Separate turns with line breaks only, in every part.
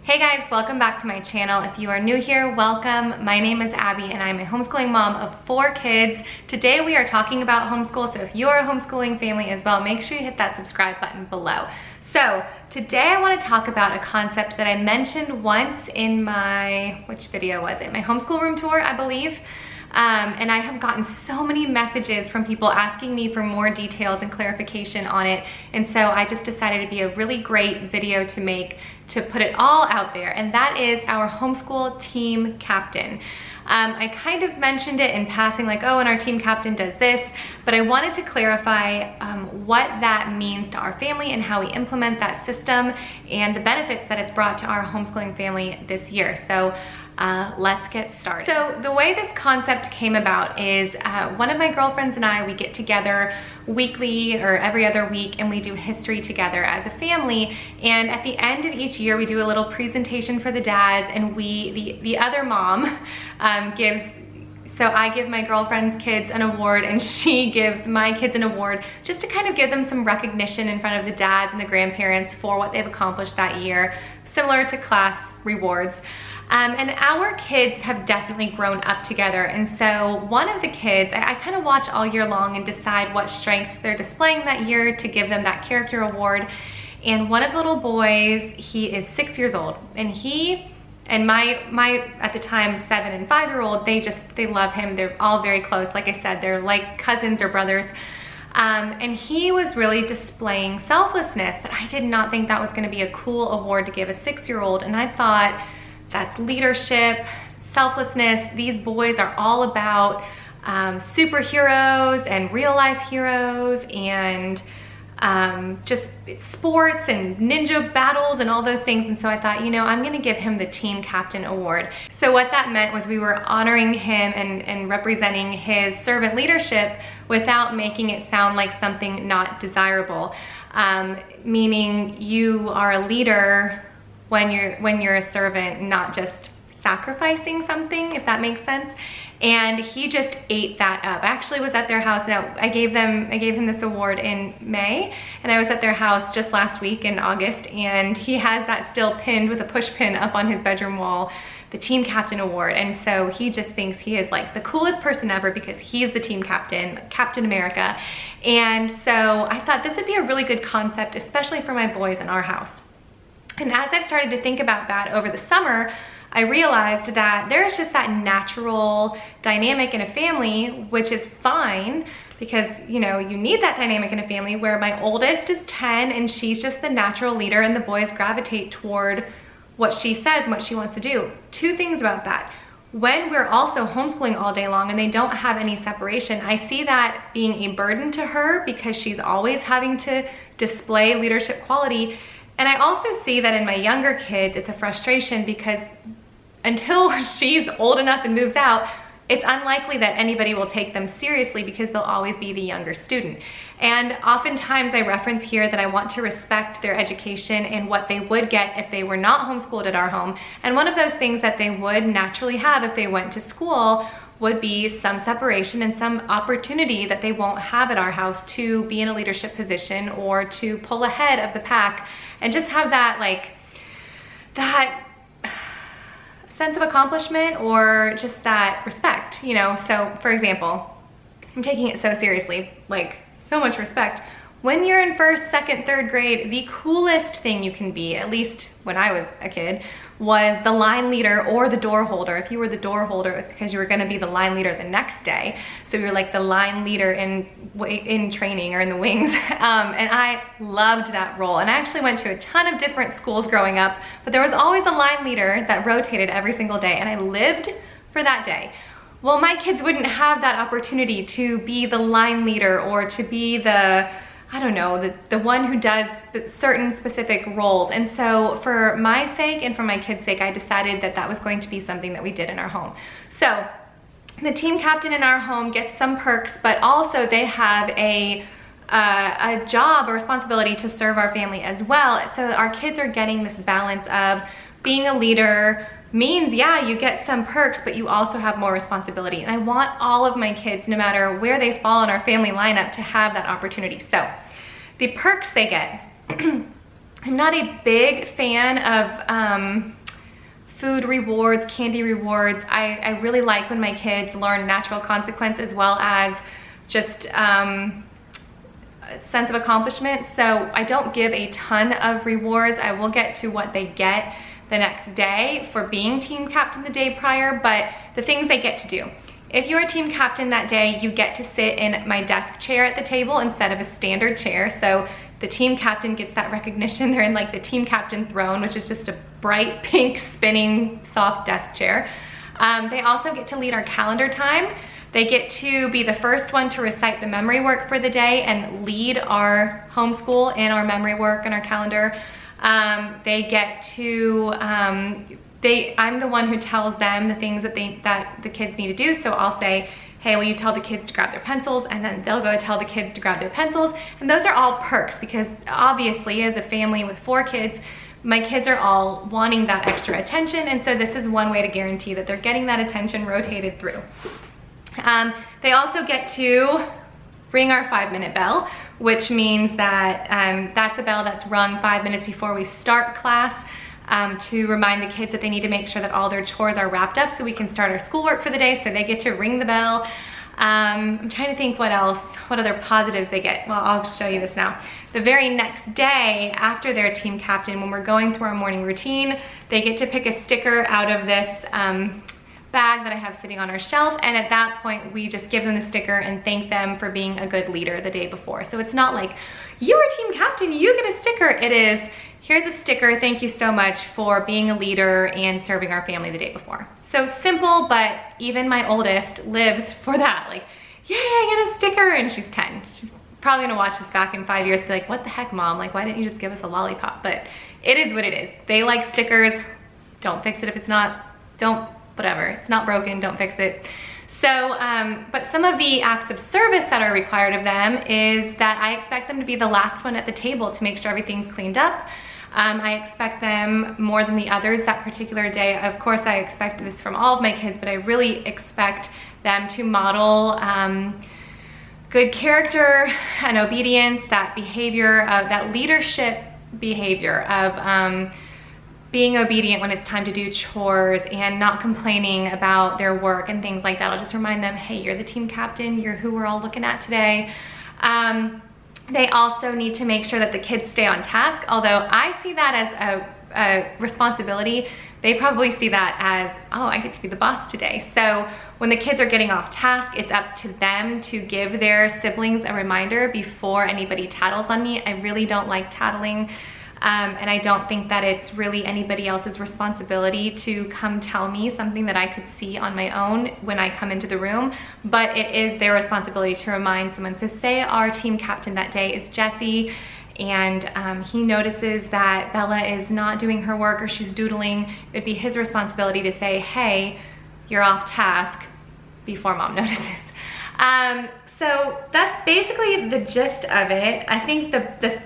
Hey guys, welcome back to my channel. If you are new here, welcome. My name is Abby and I'm a homeschooling mom of 4 kids. Today we are talking about homeschool, so if you're a homeschooling family as well, make sure you hit that subscribe button below. So today I want to talk about a concept that I mentioned once in my, which video was it? My homeschool room tour, I believe. And I have gotten so many messages from people asking me for more details and clarification on it. And so I just decided it'd be a really great video to make to put it all out there. And that is our homeschool team captain. I kind of mentioned it in passing, like, oh, and our team captain does this, but I wanted to clarify what that means to our family and how we implement that system and the benefits that it's brought to our homeschooling family this year. So let's get started. So the way this concept came about is one of my girlfriends and I, we get together weekly or every other week and we do history together as a family. And at the end of each year, we do a little presentation for the dads, and the other mom gives, so I give my girlfriend's kids an award and she gives my kids an award just to kind of give them some recognition in front of the dads and the grandparents for what they've accomplished that year, similar to class rewards. And our kids have definitely grown up together. And so one of the kids, I kind of watch all year long and decide what strengths they're displaying that year to give them that character award. And one of the little boys, he is 6 years old, and he and my at the time 7 and 5-year-old, they love him. They're all very close. Like I said, they're like cousins or brothers. And he was really displaying selflessness, but I did not think that was going to be a cool award to give a 6-year-old. And I thought, that's leadership, selflessness. These boys are all about superheroes and real life heroes and just sports and ninja battles and all those things. And so I thought, you know, I'm gonna give him the team captain award. So what that meant was we were honoring him and representing his servant leadership without making it sound like something not desirable. Meaning you are a leader when you're a servant, not just sacrificing something, if that makes sense. And he just ate that up. I actually was at their house. Now I gave him this award in May, and I was at their house just last week in August, and he has that still pinned with a push pin up on his bedroom wall, the team captain award. And so he just thinks he is like the coolest person ever because he's the team captain, Captain America. And so I thought this would be a really good concept, especially for my boys in our house. And as I've started to think about that over the summer, I realized that there's just that natural dynamic in a family, which is fine because, you know, you need that dynamic in a family where my oldest is 10 and she's just the natural leader and the boys gravitate toward what she says and what she wants to do. 2 things about that. When we're also homeschooling all day long and they don't have any separation, I see that being a burden to her because she's always having to display leadership quality. And I also see that in my younger kids, it's a frustration because until she's old enough and moves out, it's unlikely that anybody will take them seriously because they'll always be the younger student. And oftentimes I reference here that I want to respect their education and what they would get if they were not homeschooled at our home. And one of those things that they would naturally have if they went to school would be some separation and some opportunity that they won't have at our house to be in a leadership position or to pull ahead of the pack and just have that, like, that sense of accomplishment or just that respect, you know? So for example, I'm taking it so seriously, like so much respect. When you're in 1st, 2nd, 3rd grade, the coolest thing you can be, at least when I was a kid, was the line leader or the door holder. If you were the door holder, it was because you were gonna be the line leader the next day. So you were like the line leader in training or in the wings. And I loved that role. And I actually went to a ton of different schools growing up, but there was always a line leader that rotated every single day, and I lived for that day. Well, my kids wouldn't have that opportunity to be the line leader or to be the, I don't know, the one who does certain specific roles. And so for my sake and for my kids' sake, I decided that that was going to be something that we did in our home. So the team captain in our home gets some perks, but also they have a job or responsibility to serve our family as well. So our kids are getting this balance of being a leader means, yeah, you get some perks, but you also have more responsibility. And I want all of my kids, no matter where they fall in our family lineup, to have that opportunity. So the perks they get I'm not a big fan of food rewards, candy rewards. I really like when my kids learn natural consequence as well as just a sense of accomplishment. So I don't give a ton of rewards. I will get to what they get the next day for being team captain the day prior, but the things they get to do. If you're a team captain that day, you get to sit in my desk chair at the table instead of a standard chair. So the team captain gets that recognition. They're in like the team captain throne, which is just a bright pink spinning soft desk chair. They also get to lead our calendar time. They get to be the first one to recite the memory work for the day and lead our homeschool and our memory work and our calendar. They get to, I'm the one who tells them the things that the kids need to do. So I'll say, hey, will you tell the kids to grab their pencils? And then they'll go tell the kids to grab their pencils. And those are all perks because obviously as a family with 4 kids, my kids are all wanting that extra attention. And so this is one way to guarantee that they're getting that attention rotated through. They also get to ring our 5-minute bell, which means that that's a bell that's rung 5 minutes before we start class to remind the kids that they need to make sure that all their chores are wrapped up so we can start our schoolwork for the day. So they get to ring the bell. I'm trying to think what else, what other positives they get. Well, I'll show you this now. The very next day after their team captain, when we're going through our morning routine, they get to pick a sticker out of this bag that I have sitting on our shelf, and at that point we just give them the sticker and thank them for being a good leader the day before. So it's not like, you are team captain, you get a sticker. It is, here's a sticker, thank you so much for being a leader and serving our family the day before. So simple, but even my oldest lives for that. Like, yay, I get a sticker, and she's 10. She's probably gonna watch this back in 5 years and be like, what the heck, Mom? Like, why didn't you just give us a lollipop? But it is what it is. They like stickers. Don't fix it if it's not, whatever, it's not broken, don't fix it. So, but some of the acts of service that are required of them is that I expect them to be the last one at the table to make sure everything's cleaned up. I expect them more than the others that particular day. Of course, I expect this from all of my kids, but I really expect them to model good character and obedience, that behavior, that leadership behavior of being obedient when it's time to do chores and not complaining about their work and things like that. I'll just remind them, hey, you're the team captain, you're who we're all looking at today. They also need to make sure that the kids stay on task. Although I see that as a responsibility, they probably see that as, oh, I get to be the boss today. So when the kids are getting off task, it's up to them to give their siblings a reminder before anybody tattles on me. I really don't like tattling. And I don't think that it's really anybody else's responsibility to come tell me something that I could see on my own when I come into the room, but it is their responsibility to remind someone. So say our team captain that day is Jesse, and he notices that Bella is not doing her work or she's doodling. It would be his responsibility to say, hey, you're off task, before Mom notices. So that's basically the gist of it. I think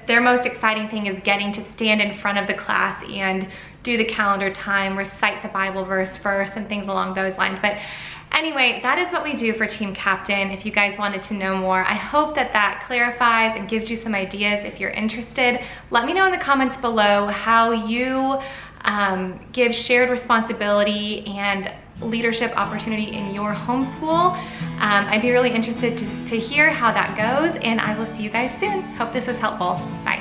their most exciting thing is getting to stand in front of the class and do the calendar time, recite the Bible verse first and things along those lines. But anyway, that is what we do for Team Captain. If you guys wanted to know more, I hope that that clarifies and gives you some ideas. If you're interested, let me know in the comments below how you give shared responsibility and leadership opportunity in your homeschool. I'd be really interested to hear how that goes, and I will see you guys soon. Hope this was helpful. Bye.